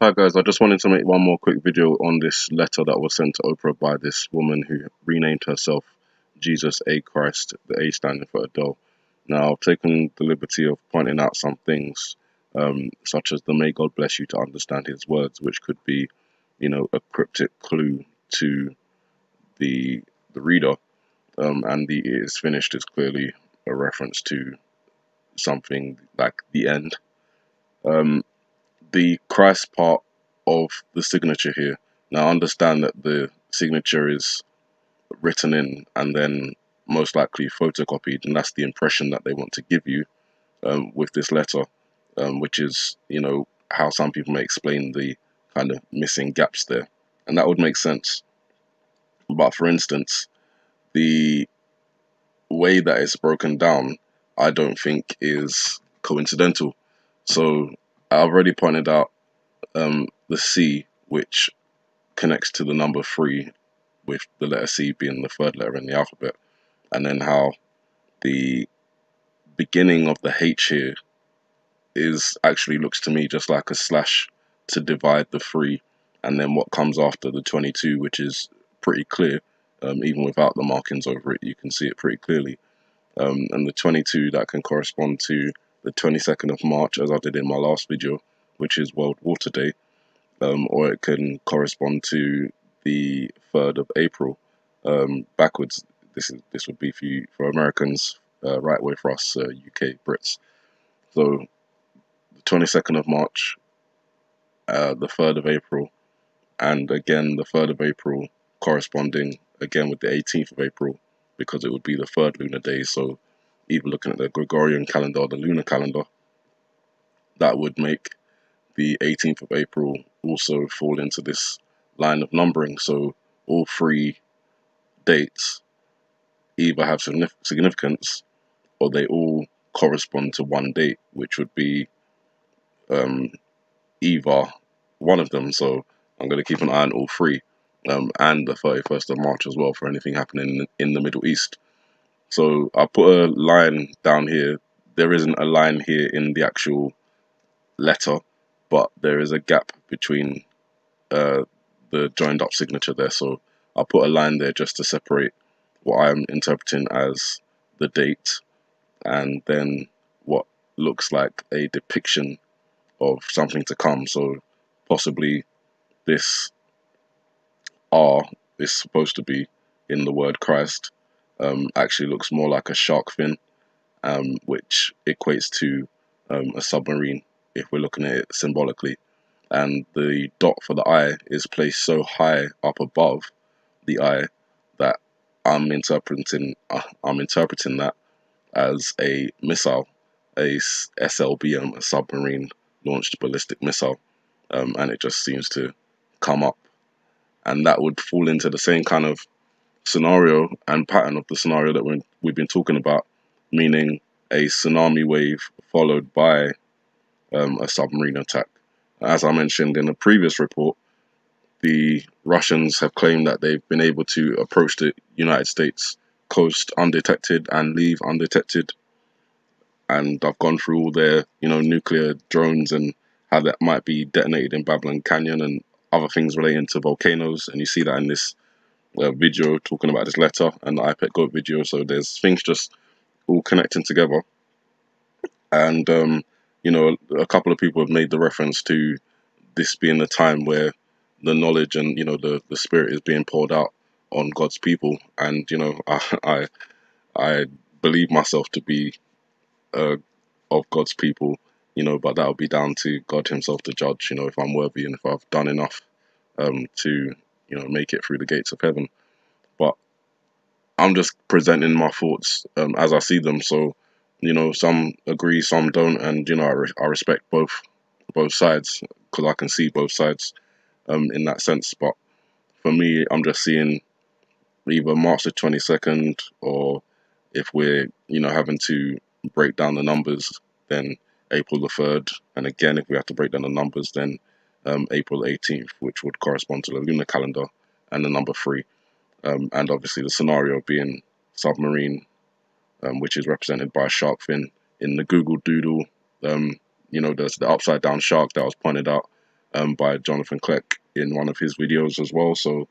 Hi guys, I just wanted to make one more quick video on this letter that was sent to Oprah by this woman who renamed herself Jesus A. Christ, the A standing for Adele. Now, I've taken the liberty of pointing out some things, such as the "May God bless you to understand His words," which could be, a cryptic clue to the reader, and the "It is finished" is clearly a reference to something like the end. Um, the Christ part of the signature here. Now, understand that the signature is written in and then most likely photocopied, and that's the impression that they want to give you with this letter, which is, how some people may explain the kind of missing gaps there. And that would make sense. But for instance, the way that it's broken down, I don't think is coincidental. So I've already pointed out the C, which connects to the number 3, with the letter C being the third letter in the alphabet, and then how the beginning of the H here is actually looks to me just like a slash to divide the 3, and then what comes after the 22, which is pretty clear, even without the markings over it, you can see it pretty clearly. And the 22 that can correspond to the 22nd of March, as I did in my last video, which is World Water Day, or it can correspond to the 3rd of April. Backwards, this would be for Americans, right way for us UK Brits. So the 22nd of March, the 3rd of April, and again the 3rd of April corresponding again with the 18th of April, because it would be the 3rd lunar day. So either looking at the Gregorian calendar or the lunar calendar, that would make the 18th of April also fall into this line of numbering. So all 3 dates either have significance or they all correspond to one date, which would be um, either one of them. So I'm going to keep an eye on all 3, and the 31st of March as well, for anything happening in the Middle East. So I put a line down here. There isn't a line here in the actual letter, but there is a gap between the joined up signature there. So I'll put a line there just to separate what I'm interpreting as the date and then what looks like a depiction of something to come. So possibly this R is supposed to be in the word Christ, actually looks more like a shark fin, which equates to a submarine if we're looking at it symbolically. And the dot for the I is placed so high up above the I that I'm interpreting that as a missile, a SLBM, a submarine launched ballistic missile, and it just seems to come up, and that would fall into the same kind of scenario and pattern of the scenario that we've been talking about, meaning a tsunami wave followed by a submarine attack. As I mentioned in a previous report, the Russians have claimed that they've been able to approach the United States coast undetected and leave undetected. And I've gone through all their, nuclear drones and how that might be detonated in Babylon Canyon and other things relating to volcanoes. And you see that in this video talking about this letter and the iPad Goat video. So there's things just all connecting together. And, a couple of people have made the reference to this being the time where the knowledge and, the spirit is being poured out on God's people. And, I believe myself to be of God's people, but that'll be down to God himself to judge, if I'm worthy and if I've done enough to, make it through the gates of heaven. But I'm just presenting my thoughts as I see them. So, some agree, some don't, and I respect both sides because I can see both sides in that sense. But for me, I'm just seeing either March the 22nd, or if we're having to break down the numbers, then April the 3rd, and again if we have to break down the numbers, then April the 18th, which would correspond to the lunar calendar and the number 3. And obviously the scenario being submarine, which is represented by a shark fin. In the Google Doodle, there's the upside down shark that was pointed out. by Jonathan Clegg in one of his videos as well. So,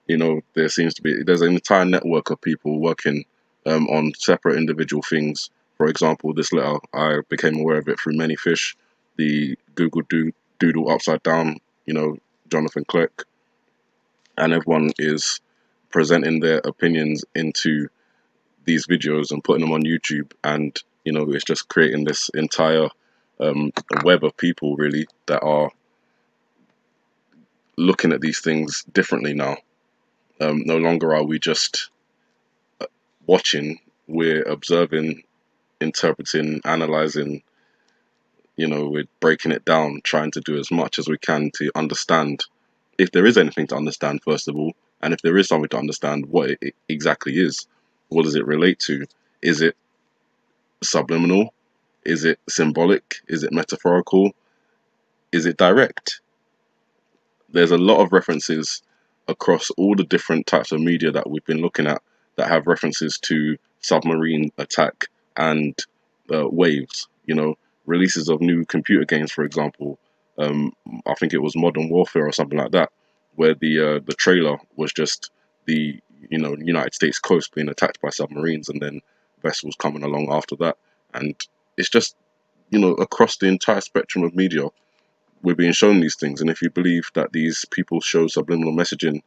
you know, there's an entire network of people working on separate individual things. For example, this letter, I became aware of it through Many Fish, the Google Doodle upside down, you know, Jonathan Clegg, and everyone is presenting their opinions into these videos and putting them on YouTube, and you know, it's just creating this entire web of people really that are looking at these things differently now. No longer are we just watching, we're observing, interpreting, analyzing. You know, we're breaking it down, trying to do as much as we can to understand, if there is anything to understand, first of all, and if there is something to understand, what it exactly is. What does it relate to? Is it subliminal? Is it symbolic? Is it metaphorical? Is it direct? There's a lot of references across all the different types of media that we've been looking at that have references to submarine attack and waves. You know, releases of new computer games, for example. I think it was Modern Warfare or something like that, where the trailer was just the United States coast being attacked by submarines, and then vessels coming along after that. And it's just, you know, across the entire spectrum of media, we're being shown these things. And if you believe that these people show subliminal messaging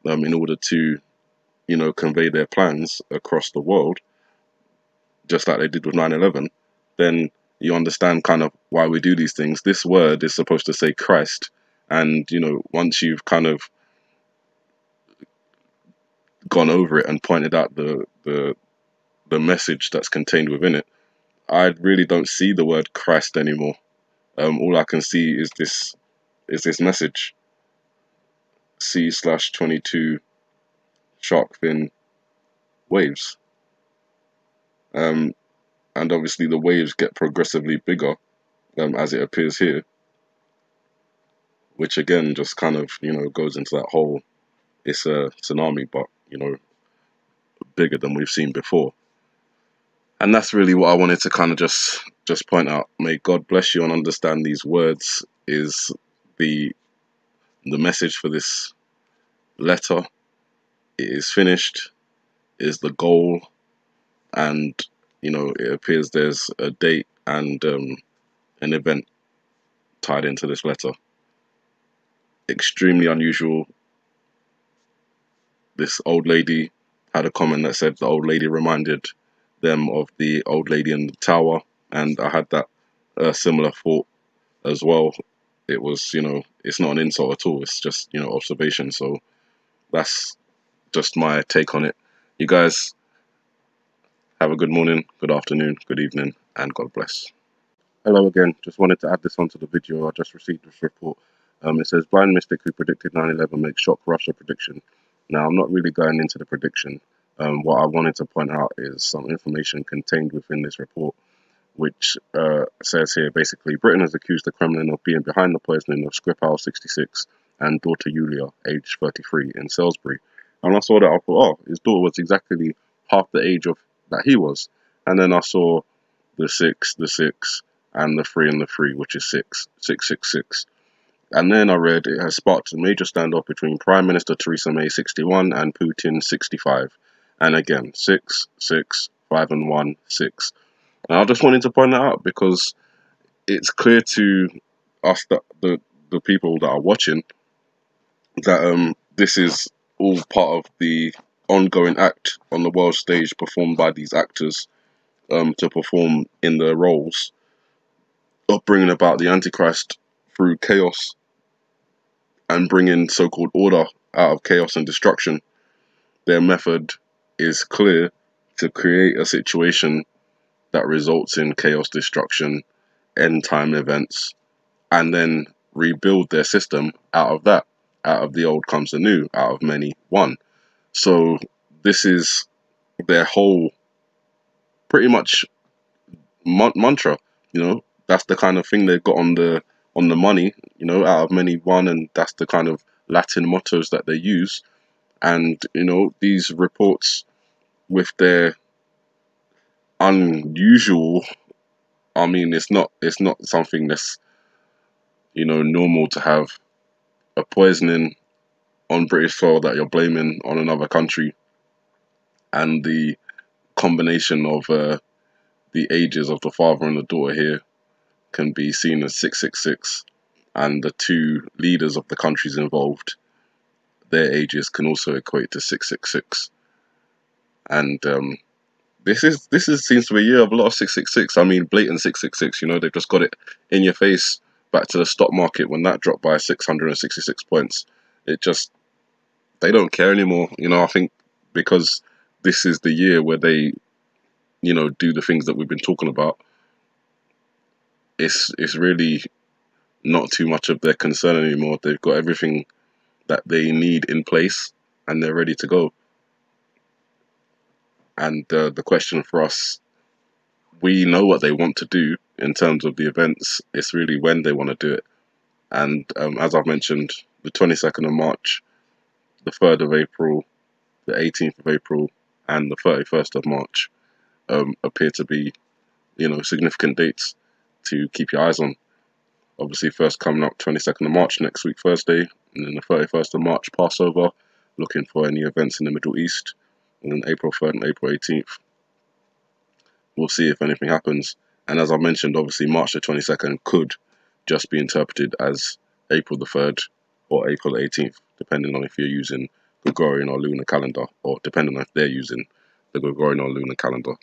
in order to, you know, convey their plans across the world, just like they did with 9/11, then you understand kind of why we do these things. This word is supposed to say Christ. And, you know, once you've kind of gone over it and pointed out the message that's contained within it, I really don't see the word Christ anymore. All I can see is this message: C/22 shark fin waves. And obviously the waves get progressively bigger as it appears here, which again just kind of, you know, goes into that whole, it's a tsunami, but, you know, bigger than we've seen before. And that's really what I wanted to kind of just point out. May God bless you and understand these words is the message for this letter. It is finished, is the goal, and, you know, it appears there's a date and an event tied into this letter. Extremely unusual. This old lady had a comment that said the old lady reminded them of the old lady in the tower, and I had that similar thought as well. It was, you know, it's not an insult at all, it's just, you know, observation. So that's just my take on it. You guys have a good morning, good afternoon, good evening, and God bless. Hello again, just wanted to add this onto the video. I just received this report. It says blind mystic who predicted 9/11 makes shock Russia prediction. Now, I'm not really going into the prediction. What I wanted to point out is some information contained within this report, which says here, basically, Britain has accused the Kremlin of being behind the poisoning of Skripal, 66, and daughter Yulia, age 33, in Salisbury. And when I saw that, I thought, oh, his daughter was exactly half the age of that he was. And then I saw the 6, and the 3 and the 3, which is 666. And then I read it has sparked a major standoff between Prime Minister Theresa May, 61, and Putin, 65. And again, 6, 6, 5 and 1, 6. And I just wanted to point that out because it's clear to us, that the people that are watching, that this is all part of the ongoing act on the world stage performed by these actors to perform in their roles of bringing about the Antichrist through chaos and bringing so-called order out of chaos and destruction. Their method is clear: to create a situation that results in chaos, destruction, end-time events, and then rebuild their system out of that. Out of the old comes the new, out of many, one. So this is their whole, pretty much, mantra, you know. That's the kind of thing they've got on the money, you know, out of many, one, and that's the kind of Latin mottos that they use. And, you know, these reports with their unusual, I mean, it's not something that's, normal to have a poisoning on British soil that you're blaming on another country, and the combination of the ages of the father and the daughter here can be seen as 666, and the two leaders of the countries involved, their ages can also equate to 666. And this seems to be a year of a lot of 666. I mean, blatant 666. They've just got it in your face. Back to the stock market when that dropped by 666 points. They don't care anymore. I think because this is the year where they, do the things that we've been talking about. It's really not too much of their concern anymore. They've got everything that they need in place, and they're ready to go. And the question for us, we know what they want to do in terms of the events. It's really when they want to do it. And as I've mentioned, the 22nd of March, the 3rd of April, the 18th of April, and the 31st of March appear to be, significant dates to keep your eyes on. Obviously, first coming up 22nd of March, next week, Thursday, and then the 31st of March, Passover, looking for any events in the Middle East, and then April 3rd and April 18th. We'll see if anything happens. And as I mentioned, obviously, March the 22nd could just be interpreted as April the 3rd or April the 18th, depending on if you're using Gregorian or lunar calendar, or depending on if they're using the Gregorian or lunar calendar.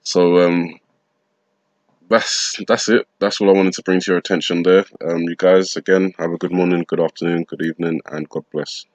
So that's it. That's all I wanted to bring to your attention there. You guys, again, have a good morning, good afternoon, good evening, and God bless.